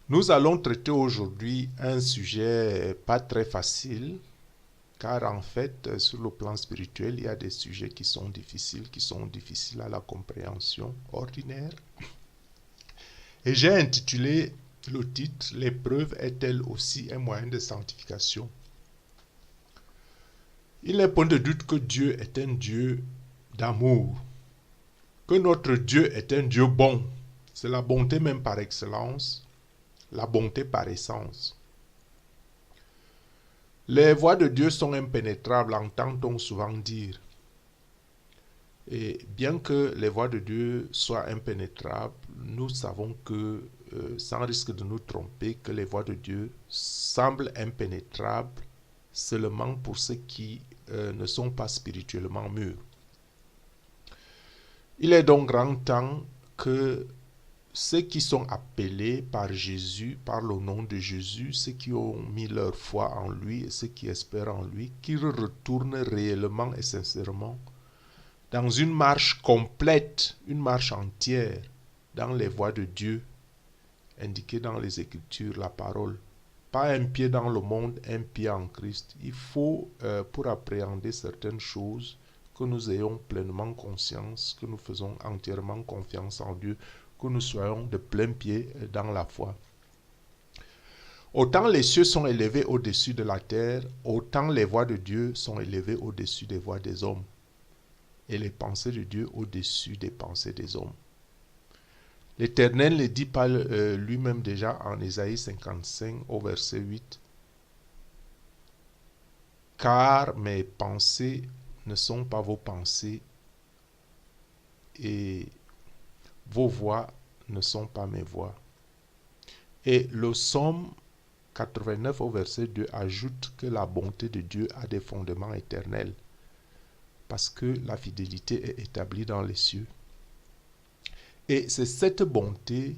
Nous allons traiter aujourd'hui un sujet pas très facile, car en fait, sur le plan spirituel, il y a des sujets qui sont difficiles à la compréhension ordinaire. Et j'ai intitulé le titre "L'épreuve est-elle aussi un moyen de sanctification?" Il n'est point de doute que Dieu est un Dieu d'amour, que notre Dieu est un Dieu bon. C'est la bonté même par excellence, la bonté par essence. Les voies de Dieu sont impénétrables, entend-on souvent dire. Et bien que les voies de Dieu soient impénétrables, nous savons que, sans risque de nous tromper, que les voies de Dieu semblent impénétrables seulement pour ceux qui ne sont pas spirituellement mûrs. Il est donc grand temps que ceux qui sont appelés par Jésus, par le nom de Jésus, ceux qui ont mis leur foi en lui et ceux qui espèrent en lui, qu'ils retournent réellement et sincèrement dans une marche complète, une marche entière, dans les voies de Dieu, indiquées dans les Écritures, la parole. Pas un pied dans le monde, un pied en Christ. Il faut, pour appréhender certaines choses, que nous ayons pleinement conscience, que nous faisons entièrement confiance en Dieu, que nous soyons de plein pied dans la foi. Autant les cieux sont élevés au-dessus de la terre, autant les voies de Dieu sont élevées au-dessus des voies des hommes, et les pensées de Dieu au-dessus des pensées des hommes. L'Éternel le dit par lui-même déjà en Ésaïe 55 au verset 8. Car mes pensées ne sont pas vos pensées, et vos voix ne sont pas mes voix. Et le psaume 89 au verset 2 ajoute que la bonté de Dieu a des fondements éternels, parce que la fidélité est établie dans les cieux. Et c'est cette bonté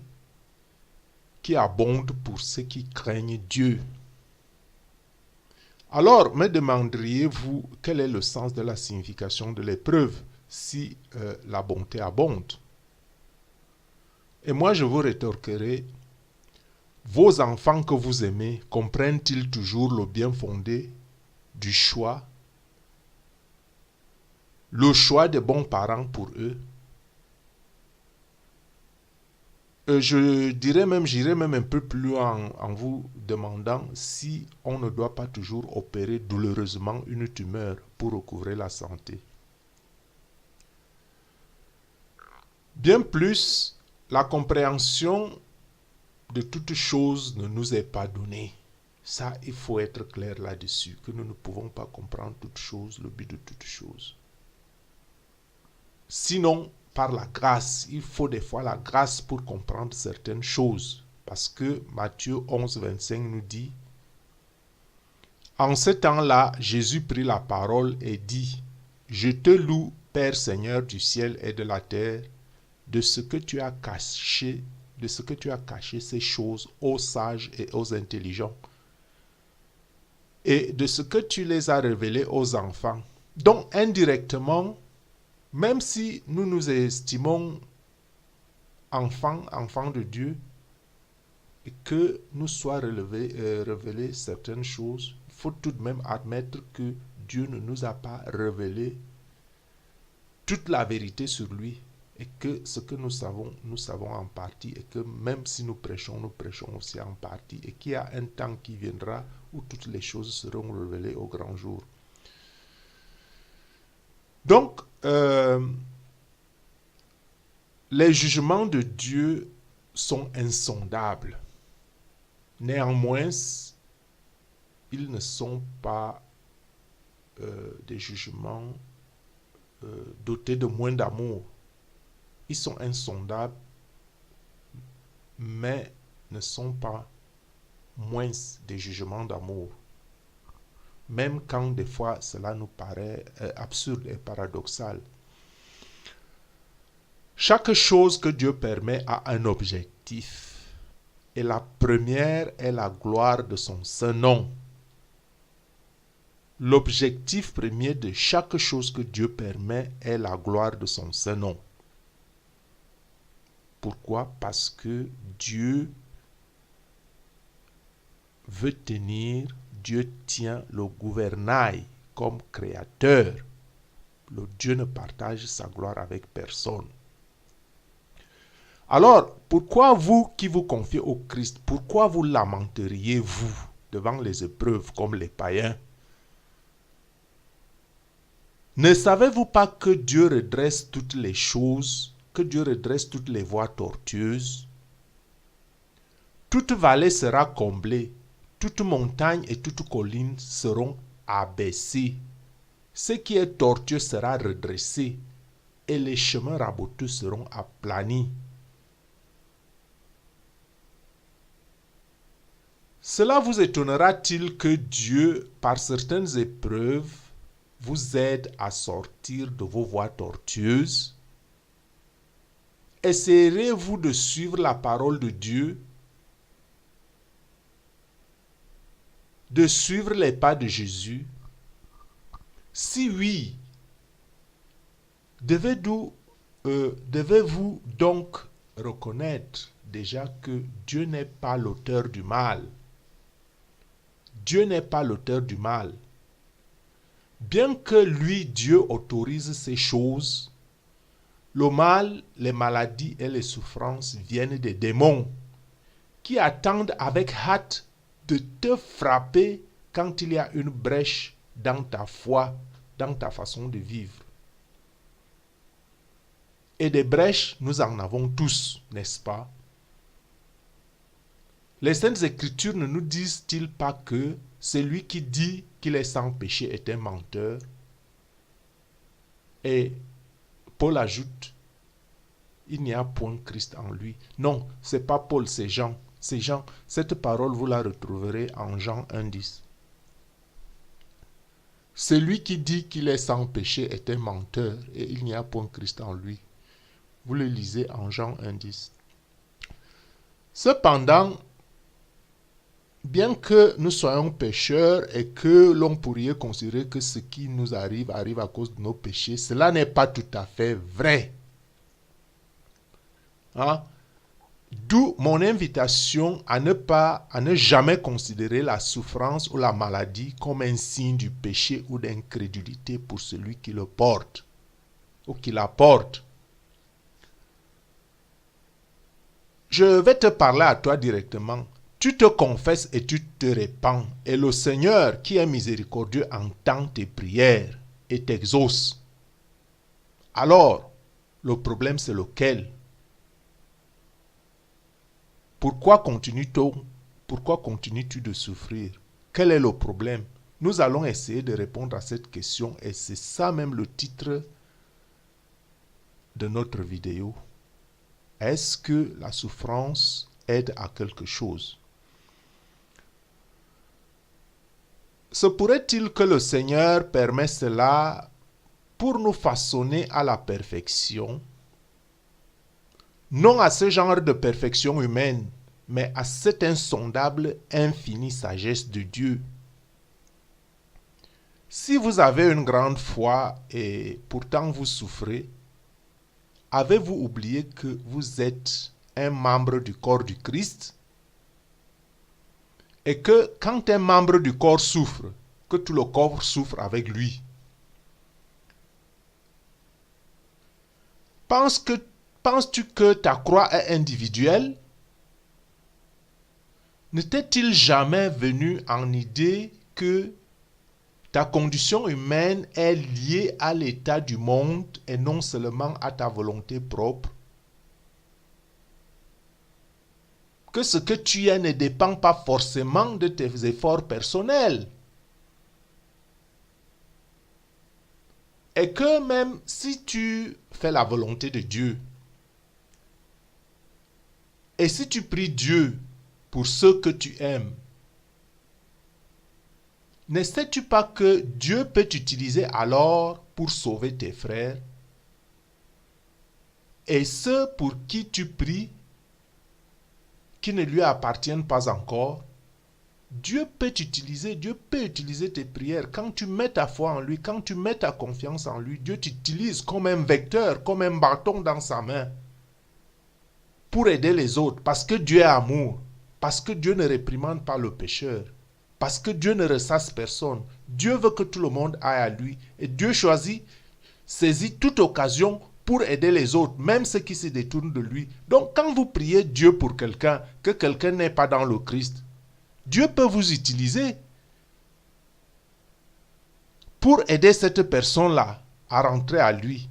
qui abonde pour ceux qui craignent Dieu. Alors, me demanderiez-vous quel est le sens de la signification de l'épreuve si la bonté abonde? Et moi, je vous rétorquerai, vos enfants que vous aimez comprennent-ils toujours le bien fondé du choix, le choix des bons parents pour eux? J'irai même un peu plus loin en vous demandant si on ne doit pas toujours opérer douloureusement une tumeur pour recouvrer la santé. Bien plus, la compréhension de toutes choses ne nous est pas donnée. Ça, il faut être clair là-dessus, que nous ne pouvons pas comprendre toutes choses, le but de toutes choses. Sinon, par la grâce, il faut des fois la grâce pour comprendre certaines choses. Parce que Matthieu 11, 25 nous dit, en ce temps-là, Jésus prit la parole et dit, je te loue, Père Seigneur du ciel et de la terre, de ce que tu as caché ces choses aux sages et aux intelligents, et de ce que tu les as révélées aux enfants. Donc, indirectement, même si nous nous estimons enfants de Dieu, et que nous soient révélées certaines choses, il faut tout de même admettre que Dieu ne nous a pas révélé toute la vérité sur lui, et que ce que nous savons en partie, et que même si nous prêchons aussi en partie, et qu'il y a un temps qui viendra où toutes les choses seront révélées au grand jour. Donc, les jugements de Dieu sont insondables. Néanmoins, ils ne sont pas des jugements dotés de moins d'amour. Ils sont insondables, mais ne sont pas moins des jugements d'amour. Même quand des fois cela nous paraît absurde et paradoxal. Chaque chose que Dieu permet a un objectif. Et la première est la gloire de son saint nom. L'objectif premier de chaque chose que Dieu permet est la gloire de son saint nom. Pourquoi? Parce que Dieu veut tenir, Dieu tient le gouvernail comme créateur. Le Dieu ne partage sa gloire avec personne. Alors, pourquoi vous qui vous confiez au Christ, pourquoi vous lamenteriez-vous devant les épreuves comme les païens? Ne savez-vous pas que Dieu redresse toutes les choses, que Dieu redresse toutes les voies tortueuses? Toute vallée sera comblée, toute montagne et toute colline seront abaissées. Ce qui est tortueux sera redressé et les chemins raboteux seront aplanis. Cela vous étonnera-t-il que Dieu, par certaines épreuves, vous aide à sortir de vos voies tortueuses? Essayerez-vous de suivre la parole de Dieu, de suivre les pas de Jésus? Si oui, devez-vous donc reconnaître déjà que Dieu n'est pas l'auteur du mal. Dieu n'est pas l'auteur du mal. Bien que lui, Dieu, autorise ces choses, le mal, les maladies et les souffrances viennent des démons qui attendent avec hâte de te frapper quand il y a une brèche dans ta foi, dans ta façon de vivre. Et des brèches, nous en avons tous, n'est-ce pas? Les Saintes Écritures ne nous disent-ils pas que celui qui dit qu'il est sans péché est un menteur? Et Paul ajoute, il n'y a point Christ en lui. Non, ce n'est pas Paul, c'est Jean. C'est Jean. Cette parole, vous la retrouverez en Jean 1,10. Celui qui dit qu'il est sans péché est un menteur et il n'y a point Christ en lui. Vous le lisez en Jean 1,10. Cependant, bien que nous soyons pécheurs et que l'on pourrait considérer que ce qui nous arrive à cause de nos péchés, cela n'est pas tout à fait vrai. Hein? D'où mon invitation à ne jamais considérer la souffrance ou la maladie comme un signe du péché ou d'incrédulité pour celui qui le porte ou qui la porte. Je vais te parler à toi directement. Tu te confesses et tu te répands, et le Seigneur, qui est miséricordieux, entend tes prières et t'exauce. Alors, le problème c'est lequel? Pourquoi continues-tu de souffrir? Quel est le problème? Nous allons essayer de répondre à cette question et c'est ça même le titre de notre vidéo. Est-ce que la souffrance aide à quelque chose? Se pourrait-il que le Seigneur permet cela pour nous façonner à la perfection? Non à ce genre de perfection humaine, mais à cette insondable, infinie sagesse de Dieu. Si vous avez une grande foi et pourtant vous souffrez, avez-vous oublié que vous êtes un membre du corps du Christ? Et que quand un membre du corps souffre, que tout le corps souffre avec lui. Penses-tu que ta croix est individuelle? Ne t'est-il jamais venu en idée que ta condition humaine est liée à l'état du monde et non seulement à ta volonté propre? Que ce que tu es ne dépend pas forcément de tes efforts personnels. Et que même si tu fais la volonté de Dieu, et si tu pries Dieu pour ceux que tu aimes, ne sais-tu pas que Dieu peut t'utiliser alors pour sauver tes frères? Et ceux pour qui tu pries, qui ne lui appartiennent pas encore, Dieu peut utiliser tes prières. Quand tu mets ta foi en lui, quand tu mets ta confiance en lui, Dieu t'utilise comme un vecteur, comme un bâton dans sa main pour aider les autres, parce que Dieu est amour, Parce que Dieu ne réprimande pas le pécheur. Parce que Dieu ne ressasse personne. Dieu veut que tout le monde aille à lui. Et Dieu saisit toute occasion pour aider les autres, même ceux qui se détournent de lui. Donc quand vous priez Dieu pour quelqu'un, que quelqu'un n'est pas dans le Christ, Dieu peut vous utiliser pour aider cette personne-là à rentrer à lui.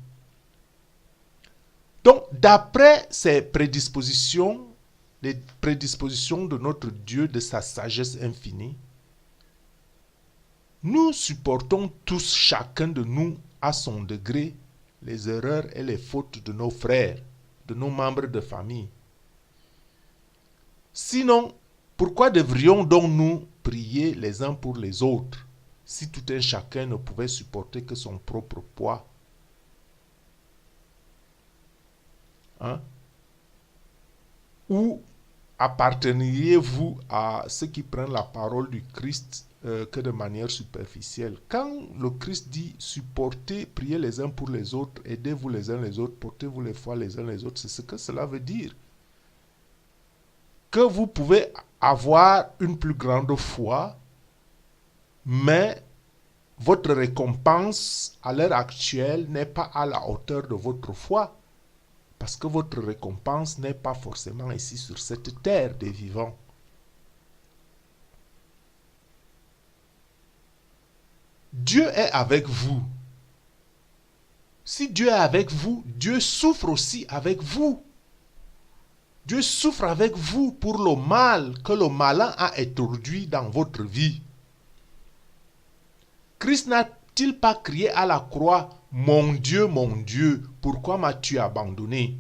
Donc, d'après ces prédispositions, les prédispositions de notre Dieu, de sa sagesse infinie, nous supportons tous, chacun de nous, à son degré, les erreurs et les fautes de nos frères, de nos membres de famille. Sinon, pourquoi devrions donc nous prier les uns pour les autres si tout un chacun ne pouvait supporter que son propre poids? Ou apparteniriez-vous à ceux qui prennent la parole du Christ que de manière superficielle? Quand le Christ dit supportez, priez les uns pour les autres, aidez-vous les uns les autres, portez-vous les foi les uns les autres, c'est ce que cela veut dire. Que vous pouvez avoir une plus grande foi, mais votre récompense à l'heure actuelle n'est pas à la hauteur de votre foi. Parce que votre récompense n'est pas forcément ici sur cette terre des vivants. Dieu est avec vous. Si Dieu est avec vous, Dieu souffre aussi avec vous. Dieu souffre avec vous pour le mal que le malin a introduit dans votre vie. Christ n'a-t-il pas crié à la croix, mon Dieu, pourquoi m'as-tu abandonné?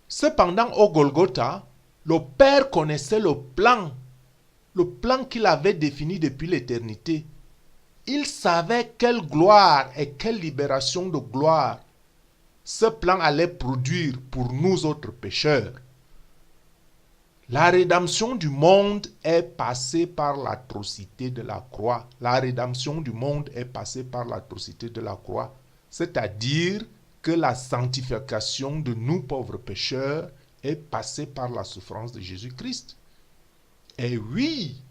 Cependant, au Golgotha, le Père connaissait le plan qu'il avait défini depuis l'éternité. Il savait quelle gloire et quelle libération de gloire ce plan allait produire pour nous autres pécheurs. La rédemption du monde est passée par l'atrocité de la croix. La rédemption du monde est passée par l'atrocité de la croix. C'est-à-dire que la sanctification de nous pauvres pécheurs est passée par la souffrance de Jésus-Christ. Et oui,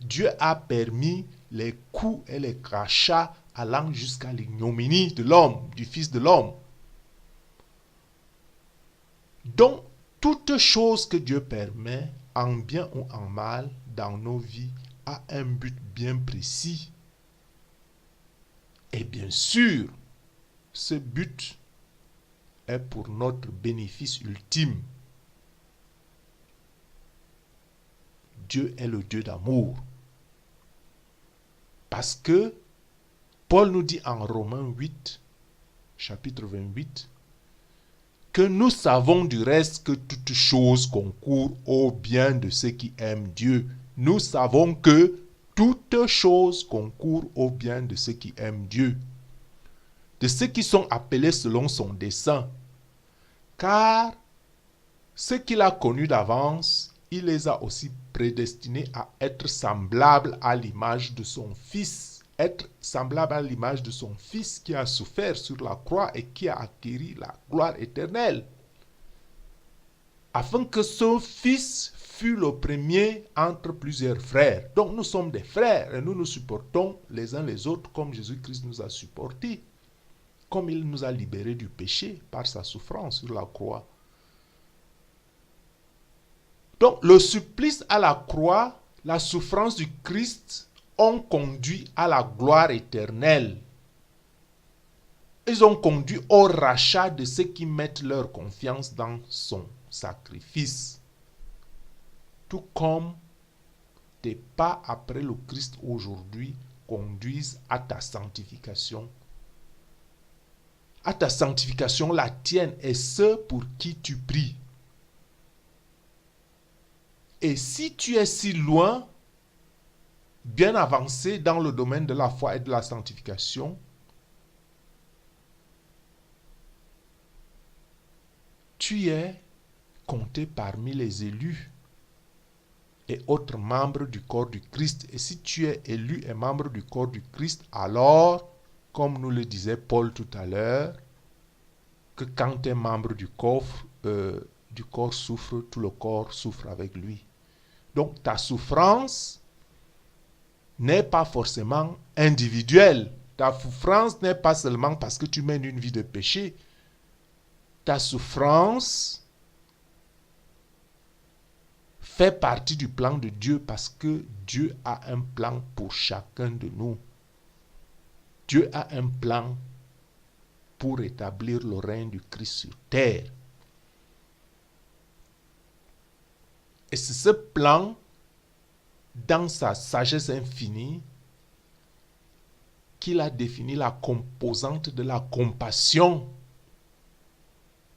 Dieu a permis les coups et les crachats allant jusqu'à l'ignominie de l'homme, du Fils de l'homme. Donc, toute chose que Dieu permet, en bien ou en mal, dans nos vies, a un but bien précis. Et bien sûr, ce but est pour notre bénéfice ultime. Dieu est le Dieu d'amour. Parce que Paul nous dit en Romains 8, chapitre 28, que nous savons du reste que toute chose concourt au bien de ceux qui aiment Dieu. Nous savons que toute chose concourt au bien de ceux qui aiment Dieu, de ceux qui sont appelés selon son dessein. Car ceux qu'il a connus d'avance, il les a aussi prédestinés à être semblables à l'image de son Fils. Être semblable à l'image de son Fils qui a souffert sur la croix et qui a acquis la gloire éternelle. Afin que son Fils fût le premier entre plusieurs frères. Donc nous sommes des frères et nous nous supportons les uns les autres comme Jésus-Christ nous a supportés. Comme il nous a libérés du péché par sa souffrance sur la croix. Donc le supplice à la croix, la souffrance du Christ ont conduit à la gloire éternelle. Ils ont conduit au rachat de ceux qui mettent leur confiance dans son sacrifice. Tout comme tes pas après le Christ aujourd'hui conduisent à ta sanctification. À ta sanctification, la tienne et ceux pour qui tu pries. Et si tu es si loin, bien avancé dans le domaine de la foi et de la sanctification, tu es compté parmi les élus et autres membres du corps du Christ. Et si tu es élu et membre du corps du Christ, alors, comme nous le disait Paul tout à l'heure, que quand tu es membre du corps du corps souffre, tout le corps souffre avec lui. Donc ta souffrance n'est pas forcément individuelle. Ta souffrance n'est pas seulement parce que tu mènes une vie de péché. Ta souffrance fait partie du plan de Dieu parce que Dieu a un plan pour chacun de nous. Dieu a un plan pour établir le règne du Christ sur terre. Et c'est ce plan, dans sa sagesse infinie, qu'il a défini la composante de la compassion.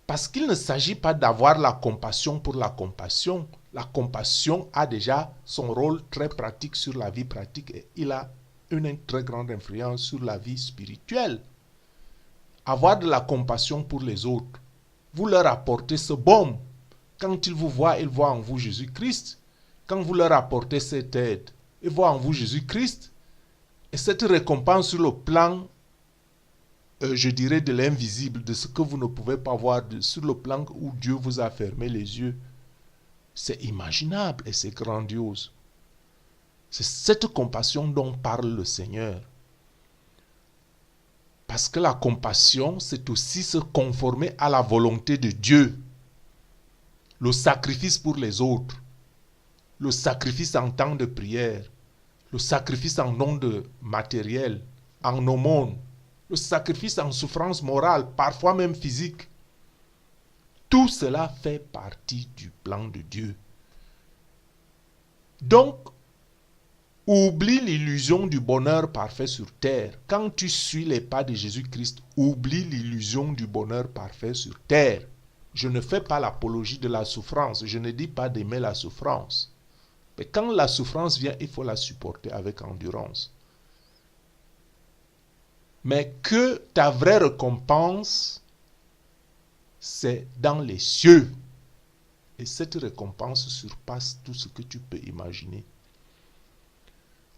Parce qu'il ne s'agit pas d'avoir la compassion pour la compassion. La compassion a déjà son rôle très pratique sur la vie pratique et il a une très grande influence sur la vie spirituelle. Avoir de la compassion pour les autres, vous leur apportez ce baume. Quand ils vous voient, ils voient en vous Jésus-Christ. Quand vous leur apportez cette aide, ils voient en vous Jésus-Christ. Et cette récompense sur le plan, je dirais, de l'invisible, de ce que vous ne pouvez pas voir, sur le plan où Dieu vous a fermé les yeux, c'est imaginable et c'est grandiose. C'est cette compassion dont parle le Seigneur. Parce que la compassion, c'est aussi se conformer à la volonté de Dieu. Le sacrifice pour les autres, le sacrifice en temps de prière, le sacrifice en don de matériel, en aumône, le sacrifice en souffrance morale, parfois même physique. Tout cela fait partie du plan de Dieu. Donc, oublie l'illusion du bonheur parfait sur terre. Quand tu suis les pas de Jésus-Christ, oublie l'illusion du bonheur parfait sur terre. Je ne fais pas l'apologie de la souffrance. Je ne dis pas d'aimer la souffrance. Mais quand la souffrance vient, il faut la supporter avec endurance. Mais que ta vraie récompense, c'est dans les cieux. Et cette récompense surpasse tout ce que tu peux imaginer.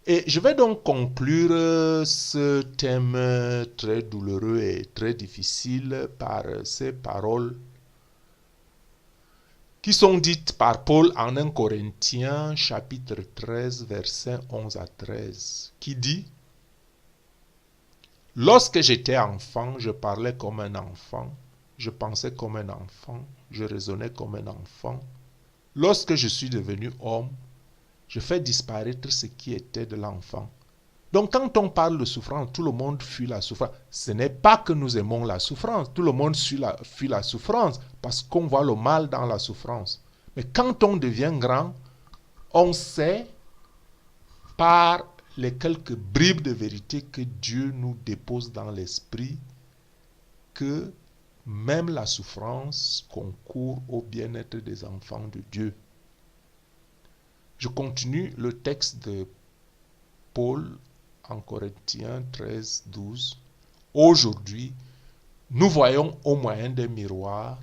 Et je vais donc conclure ce thème très douloureux et très difficile par ces paroles qui sont dites par Paul en 1 Corinthiens chapitre 13 versets 11 à 13 qui dit: Lorsque j'étais enfant, je parlais comme un enfant, je pensais comme un enfant, je raisonnais comme un enfant. Lorsque je suis devenu homme, je fais disparaître ce qui était de l'enfant. Donc quand on parle de souffrance, tout le monde fuit la souffrance. Ce n'est pas que nous aimons la souffrance. Tout le monde fuit la souffrance parce qu'on voit le mal dans la souffrance. Mais quand on devient grand, on sait par les quelques bribes de vérité que Dieu nous dépose dans l'esprit que même la souffrance concourt au bien-être des enfants de Dieu. Je continue le texte de Paul en Corinthiens 13, 12. Aujourd'hui, nous voyons au moyen des miroirs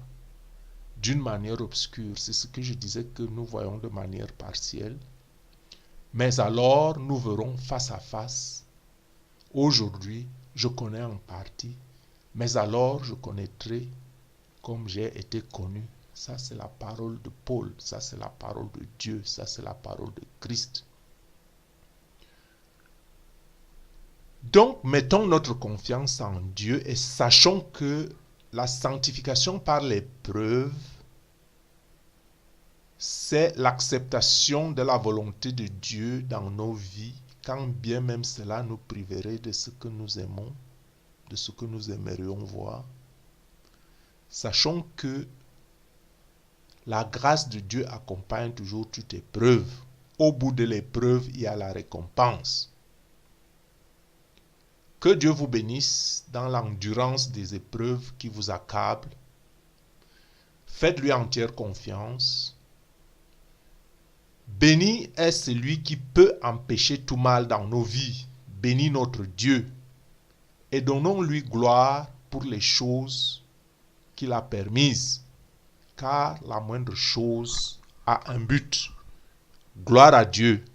d'une manière obscure. C'est ce que je disais que nous voyons de manière partielle. Mais alors, nous verrons face à face. Aujourd'hui, je connais en partie, mais alors je connaîtrai comme j'ai été connu. Ça, c'est la parole de Paul. Ça, c'est la parole de Dieu. Ça, c'est la parole de Christ. Donc, mettons notre confiance en Dieu et sachons que la sanctification par l'épreuve, c'est l'acceptation de la volonté de Dieu dans nos vies, quand bien même cela nous priverait de ce que nous aimons, de ce que nous aimerions voir. Sachons que la grâce de Dieu accompagne toujours toute épreuve. Au bout de l'épreuve, il y a la récompense. Que Dieu vous bénisse dans l'endurance des épreuves qui vous accablent. Faites-lui entière confiance. Béni est celui qui peut empêcher tout mal dans nos vies. Bénis notre Dieu. Et donnons-lui gloire pour les choses qu'il a permises. Car la moindre chose a un but. Gloire à Dieu.